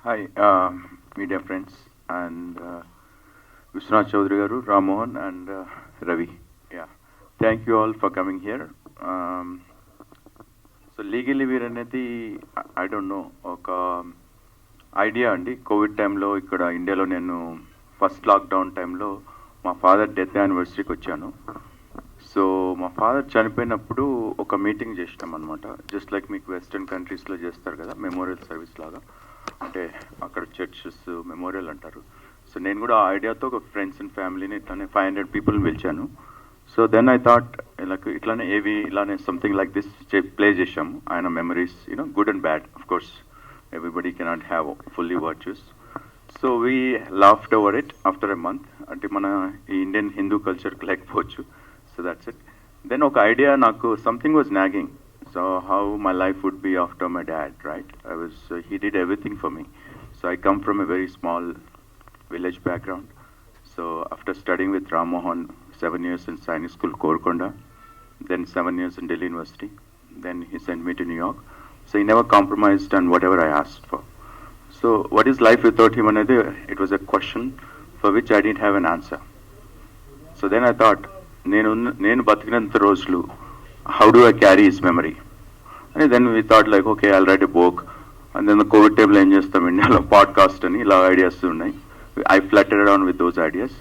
Hi, media friends and Vishwanath Chaudhary garu, Ram Mohan and Ravi. Yeah, thank you all for coming here. So legally we're అనేది I don't know ఒక idea అండి. Covid టైంలో ఇక్కడ ఇండియాలో నేను first lockdown టైంలో మా father death యానివర్సరీకి వచ్చాను. సో మా ఫాదర్ చనిపోయినప్పుడు ఒక మీటింగ్ చేసినాం అనమాట. జస్ట్ లైక్ మీకు వెస్టర్న్ కంట్రీస్లో చేస్తారు కదా, మెమోరియల్ సర్వీస్ లాగా. అంటే అక్కడ చర్చెస్ మెమోరియల్ అంటారు. సో నేను కూడా ఆ ఐడియాతో ఒక ఫ్రెండ్స్ అండ్ ఫ్యామిలీని ఇట్లానే 500 పీపుల్ని పిలిచాను. సో దెన్ ఐ థాట్ ఇట్లానే ఏవి ఇలానే సంథింగ్ లైక్ దిస్ ప్లే చేసాము. ఆయన memories good and bad, of course everybody cannot have fully virtues. So we laughed over it after a month. అంటే మన ఈ ఇండియన్ హిందూ కల్చర్కి లేకపోవచ్చు. So that's it. దెన్ ఒక ఐడియా నాకు something was nagging. So how my life would be after my dad, right? He did everything for me. So I come from a very small village background. So after studying with Ram Mohan 7 years in Sainik School, Korkonda, then 7 years in Delhi University, then he sent me to New York. So he never compromised on whatever I asked for. So what is life without him? It was a question for which I didn't have an answer. So then I thought, నేను బతికినంత రోజులు, how do I carry his memory? And then we thought like, okay, I'll write a book. And then the COVID time ఏం చేస్తాం ఇండియాలో podcast అని ఇలా ideas ఉన్నాయి. I fluttered around with those ideas.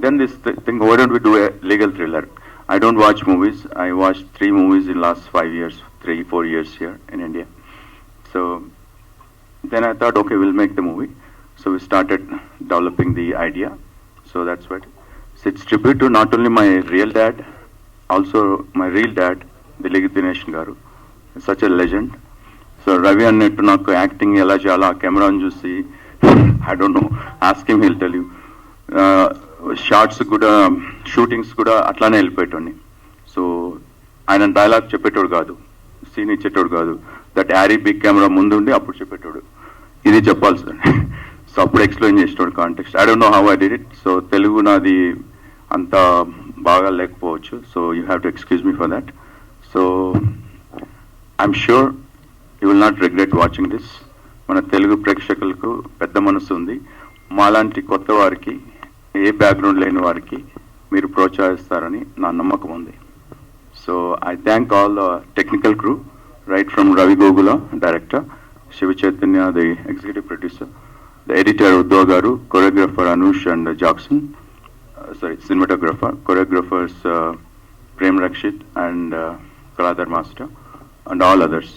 Then this thing, why don't we do a legal thriller? I don't watch movies. I watched 3 movies in last 5 years, 3-4 years here in India. So then I thought, okay, we'll make the movie. So we started developing the idea. So that's what. So it's tribute to not only my real dad, also my real dad, Diligi Dinesh garu, such a legend. So Ravi annettu నాకు acting ఎలా చేయాలో ఆ కెమెరాని చూసి I don't know, ask him, he'll tell you. Shorts కూడా, shootings కూడా అట్లానే వెళ్ళిపోయేటోడిని. So ఆయన డైలాగ్ చెప్పేటోడు కాదు, సీన్ ఇచ్చేటోడు కాదు. దట్ హ్యారీ బిగ్ కెమెరా ముందు ఉండి అప్పుడు చెప్పేటోడు, ఇది చెప్పాల్సిందండి. సో అప్పుడు ఎక్స్ప్లెయిన్ చేసేటోడు context. I don't know how I did it. So Telugu నాది అంత బాగా లేకపోవచ్చు. So you have to excuse me for that. So I'm sure you will not regret watching this. మన తెలుగు ప్రేక్షకులకు పెద్ద మనసు ఉంది. మాలాంటి కొత్త వారికి, ఏ బ్యాక్గ్రౌండ్ లేని వారికి మీరు ప్రోత్సహిస్తారని నా నమ్మకం ఉంది. So I thank all the technical crew, right from Ravi Gogula, director, Shiva Chaitanya, the executive producer, the editor Uddhav garu, choreographer Anush and Jackson, cinematographer, choreographers Prem Rakshit and Kaladhar Master, and all others.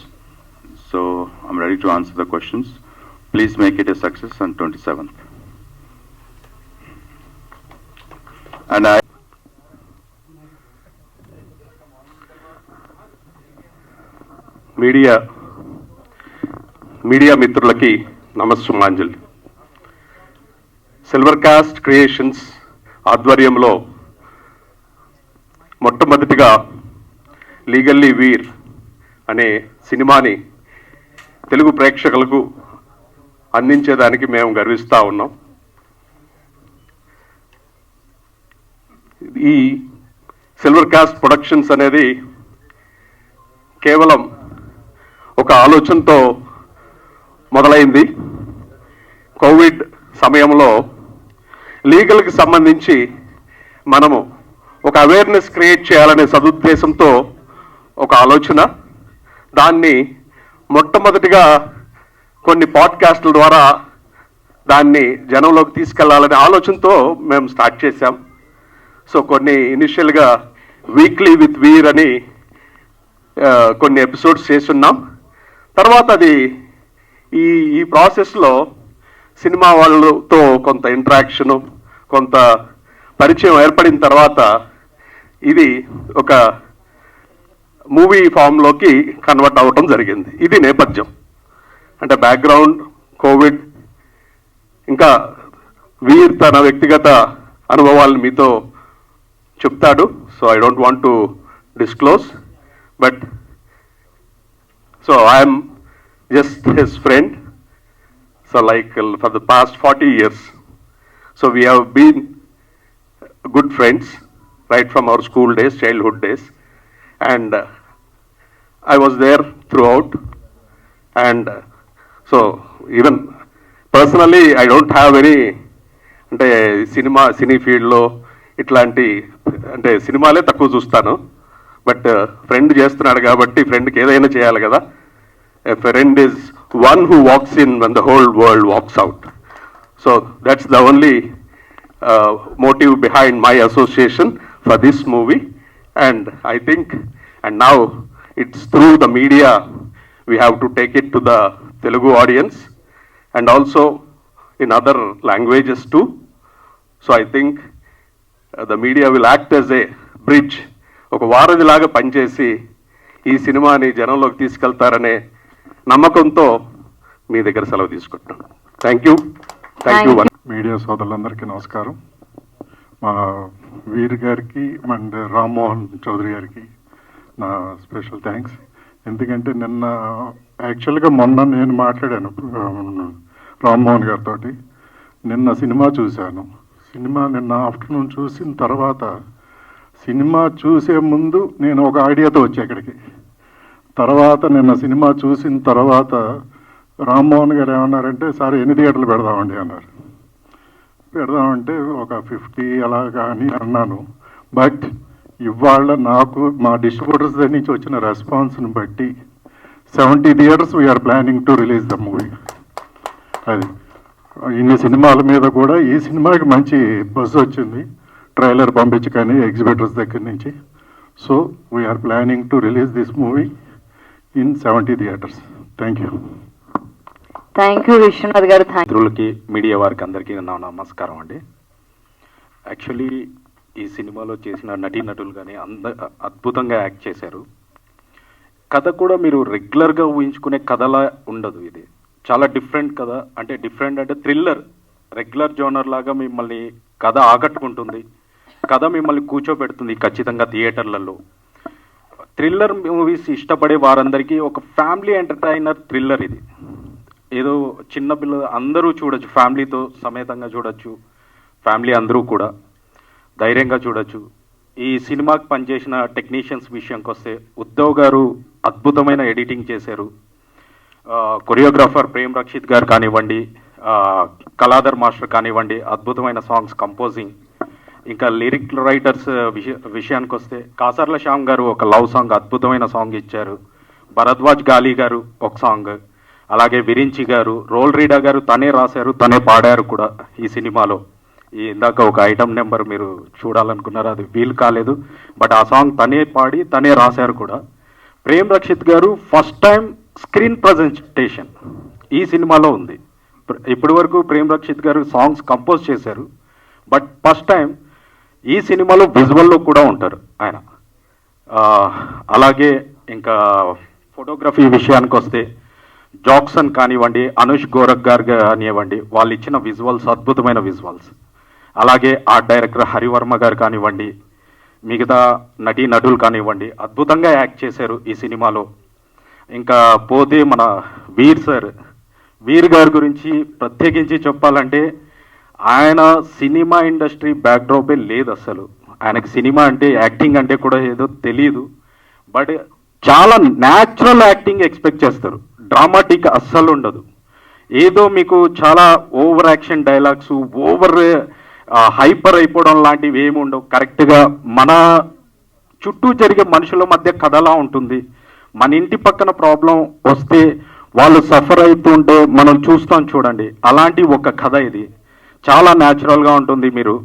So I'm ready to answer the questions. Please make it a success on 27th. And media మిత్రులకి నమస్సుమాంజలి. Silver cost creations ఆధ్వర్యంలో మొట్టమొదటిగా legally వీర్ అనే సినిమాని తెలుగు ప్రేక్షకులకు అందించేదానికి మేము గర్విస్తూ ఉన్నాం. ఈ silver cost productions అనేది కేవలం ఒక ఆలోచనతో మొదలైంది. కోవిడ్ సమయంలో లీగల్కి సంబంధించి మనము ఒక అవేర్నెస్ క్రియేట్ చేయాలనే సదుద్దేశంతో ఒక ఆలోచన. దాన్ని మొట్టమొదటిగా కొన్ని పాడ్కాస్ట్ల ద్వారా దాన్ని జనంలోకి తీసుకెళ్లాలనే ఆలోచనతో మేము స్టార్ట్ చేశాం. సో కొన్ని ఇనిషియల్గా వీక్లీ విత్ వీర్ అని కొన్ని ఎపిసోడ్స్ చేస్తున్నాం. తర్వాత అది ఈ ప్రాసెస్లో సినిమా వాళ్ళతో కొంత ఇంటరాక్షను, కొంత పరిచయం ఏర్పడిన తర్వాత ఇది ఒక మూవీ ఫామ్లోకి కన్వర్ట్ అవ్వటం జరిగింది. ఇది నేపథ్యం. అంటే బ్యాక్గ్రౌండ్ కోవిడ్, ఇంకా వీర్ తన వ్యక్తిగత అనుభవాలను మీతో చెప్తాడు. So I don't want to disclose, but so I'm just his friend. So like for the past 40 years, so we have been good friends right from our school days, childhood days, and I was there throughout. And so even personally I don't have any, అంటే సినీ ఫీల్డ్లో ఇట్లాంటి అంటే సినిమాలే తక్కువ చూస్తాను. But friend చేస్తున్నాడు కాబట్టి ఫ్రెండ్కి ఏదైనా చేయాలి కదా. A friend is one who walks in when the whole world walks out. So that's the only motive behind my association for this movie. And I think, and now it's through the media we have to take it to the Telugu audience and also in other languages too. So I think the media will act as a bridge, ఒక వారధిలాగా పనిచేసి ఈ సినిమాని జనంలోకి తీసుకెళ్తారనే నమ్మకంతో మీ దగ్గర సెలవు తీసుకుంటున్నాను. Thank you. Media సోదరులందరికీ నమస్కారం. మా వీర్ గారికి అండ్ రామ్మోహన్ చౌదరి గారికి నా స్పెషల్ థ్యాంక్స్. ఎందుకంటే నిన్న యాక్చువల్గా మొన్న నేను మాట్లాడాను రామ్మోహన్ గారితో. నిన్న సినిమా చూశాను. సినిమా నిన్న ఆఫ్టర్నూన్ చూసిన తర్వాత, సినిమా చూసే ముందు నేను ఒక ఐడియాతో వచ్చా ఇక్కడికి. తర్వాత నిన్న సినిమా చూసిన తర్వాత రామ్మోహన్ గారు ఏమన్నారంటే, సార్ ఎన్ని థియేటర్లు పెడదామండి అన్నారు. పెడదామంటే ఒక 50 అలా కానీ అన్నాను. బట్ ఇవాళ నాకు మా డిస్ట్రిబ్యూటర్స్ దగ్గర నుంచి వచ్చిన రెస్పాన్స్ని బట్టి 70 theatres we are planning to release the movie. అది ఇన్ని సినిమాల మీద కూడా ఈ సినిమాకి మంచి బజ్ వచ్చింది, ట్రైలర్ పంపించి కానీ ఎగ్జిబిటర్స్ దగ్గర నుంచి. So we are planning to release this movie in 70 theatres. Thank you. Thank you Viswanath garu. మిత్రులకి, మీడియా వారికి అందరికీ నా నమస్కారం అండి. యాక్చువల్లీ ఈ సినిమాలో చేసిన నటీనటులు కానీ అద్భుతంగా యాక్ట్ చేశారు. కథ కూడా మీరు రెగ్యులర్గా ఊహించుకునే కథలా ఉండదు. ఇది చాలా డిఫరెంట్ కథ. అంటే డిఫరెంట్ అంటే థ్రిల్లర్, రెగ్యులర్ జోనర్ లాగా మిమ్మల్ని కథ ఆకట్టుకుంటుంది. కథ మిమ్మల్ని కూర్చోబెడుతుంది ఖచ్చితంగా థియేటర్లలో. థ్రిల్లర్ మూవీస్ ఇష్టపడే వారందరికీ ఒక ఫ్యామిలీ ఎంటర్టైనర్ థ్రిల్లర్ ఇది. ఏదో చిన్న పిల్లలు అందరూ చూడొచ్చు, ఫ్యామిలీతో సమేతంగా చూడొచ్చు. ఫ్యామిలీ అందరూ కూడా ధైర్యంగా చూడొచ్చు. ఈ సినిమాకి పనిచేసిన టెక్నీషియన్స్ విషయంకి వస్తే, ఉద్ధవ్ గారు అద్భుతమైన ఎడిటింగ్ చేశారు. కొరియోగ్రాఫర్ ప్రేమ్ రక్షిత్ గారు కానివ్వండి, కళాధర్ మాస్టర్ కానివ్వండి, అద్భుతమైన సాంగ్స్ కంపోజింగ్. ఇంకా లిరిక్ రైటర్స్ విషయానికి వస్తే, కాసర్ల శ్యామ్ గారు ఒక లవ్ సాంగ్, అద్భుతమైన సాంగ్ ఇచ్చారు. భరద్వాజ్ గాలి గారు ఒక సాంగ్, అలాగే విరించి గారు, రోల్ రీడా గారు తనే రాశారు, తనే పాడారు కూడా ఈ సినిమాలో. ఈ ఇందాక ఒక ఐటమ్ నెంబర్ మీరు చూడాలనుకున్నారు, అది వీలు కాలేదు. బట్ ఆ సాంగ్ తనే పాడి తనే రాశారు కూడా. ప్రేమ్ రక్షిత్ గారు ఫస్ట్ టైం స్క్రీన్ ప్రజెంటేషన్ ఈ సినిమాలో ఉంది. ఇప్పటి వరకు ప్రేమ్ రక్షిత్ గారు సాంగ్స్ కంపోజ్ చేశారు, బట్ ఫస్ట్ టైం ఈ సినిమాలో విజువల్లో కూడా ఉంటారు ఆయన. అలాగే ఇంకా ఫోటోగ్రఫీ విషయానికి వస్తే, జాక్సన్ కానివ్వండి, అనుష్ గోరఖ్ గారు కానివ్వండి, వాళ్ళు ఇచ్చిన విజువల్స్ అద్భుతమైన విజువల్స్. అలాగే ఆర్ట్ డైరెక్టర్ హరివర్మ గారు కానివ్వండి, మిగతా నటీనటులు కానివ్వండి, అద్భుతంగా యాక్ట్ చేశారు ఈ సినిమాలో. ఇంకా పోతే మన వీర్ గారి గురించి ప్రత్యేకించి చెప్పాలంటే, ఆయన సినిమా ఇండస్ట్రీ బ్యాక్డ్రాపే లేదు అసలు. ఆయనకి సినిమా అంటే, యాక్టింగ్ అంటే కూడా ఏదో తెలియదు. బట్ చాలా న్యాచురల్ యాక్టింగ్ ఎక్స్పెక్ట్ చేస్తారు. డ్రామాటిక్ అస్సలు ఉండదు. ఏదో మీకు చాలా over action dialogues, over hyper అయిపోవడం లాంటివి ఏమి ఉండవు. కరెక్ట్గా మన చుట్టూ జరిగే మనుషుల మధ్య కథలా ఉంటుంది. మన ఇంటి పక్కన ప్రాబ్లం వస్తే వాళ్ళు సఫర్ అవుతుంటే మనం చూస్తాం చూడండి, అలాంటి ఒక కథ ఇది. చాలా న్యాచురల్గా ఉంటుంది. మీరు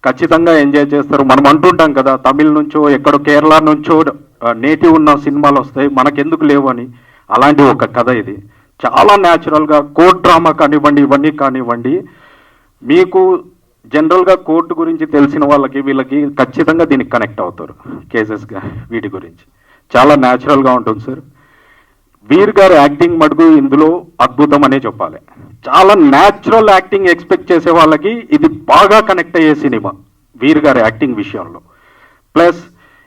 ఖచ్చితంగా ఎంజాయ్ చేస్తారు. మనం అంటుంటాం కదా, తమిళ నుంచో ఎక్కడో కేరళ నుంచో నేటివ్ ఉన్న సినిమాలు వస్తాయి, మనకెందుకు లేవు అని. అలాంటి ఒక కథ ఇది. చాలా న్యాచురల్గా కోర్ట్ డ్రామా కానివ్వండి, ఇవన్నీ కానివ్వండి, మీకు జనరల్గా కోర్టు గురించి తెలిసిన వాళ్ళకి వీళ్ళకి ఖచ్చితంగా దీనికి కనెక్ట్ అవుతారు. కేసెస్గా వీటి గురించి చాలా న్యాచురల్గా ఉంటుంది సార్. వీర్ గారు యాక్టింగ్ మటుకు ఇందులో అద్భుతం అనే చెప్పాలి. చాలా న్యాచురల్ యాక్టింగ్ ఎక్స్పెక్ట్ చేసే వాళ్ళకి ఇది బాగా కనెక్ట్ అయ్యే సినిమా వీర్ గారి యాక్టింగ్ విషయంలో. ప్లస్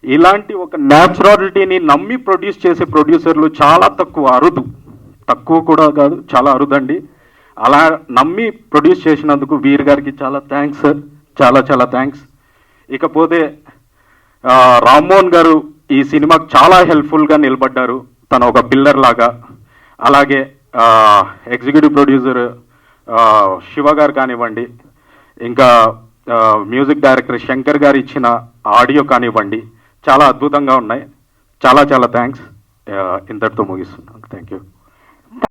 ఇలాంటి ఒక న్యాచురాలిటీని నమ్మి ప్రొడ్యూస్ చేసే ప్రొడ్యూసర్లు చాలా తక్కువ కూడా కాదు, చాలా అరుదండి. అలా నమ్మి ప్రొడ్యూస్ చేసినందుకు వీర్ గారికి చాలా థ్యాంక్స్ సార్, చాలా థ్యాంక్స్. ఇకపోతే రామ్మోహన్ గారు ఈ సినిమాకి చాలా హెల్ప్ఫుల్గా నిలబడ్డారు, తను ఒక పిల్లర్ లాగా. అలాగే ఎగ్జిక్యూటివ్ ప్రొడ్యూసర్ శివ గారు కానివ్వండి, ఇంకా మ్యూజిక్ డైరెక్టర్ శంకర్ గారు ఇచ్చిన ఆడియో కానివ్వండి, చాలా అద్భుతంగా ఉన్నాయి. చాలా చాలా థ్యాంక్స్. ఇంతటితో ముగిస్తున్నాను. Thank you.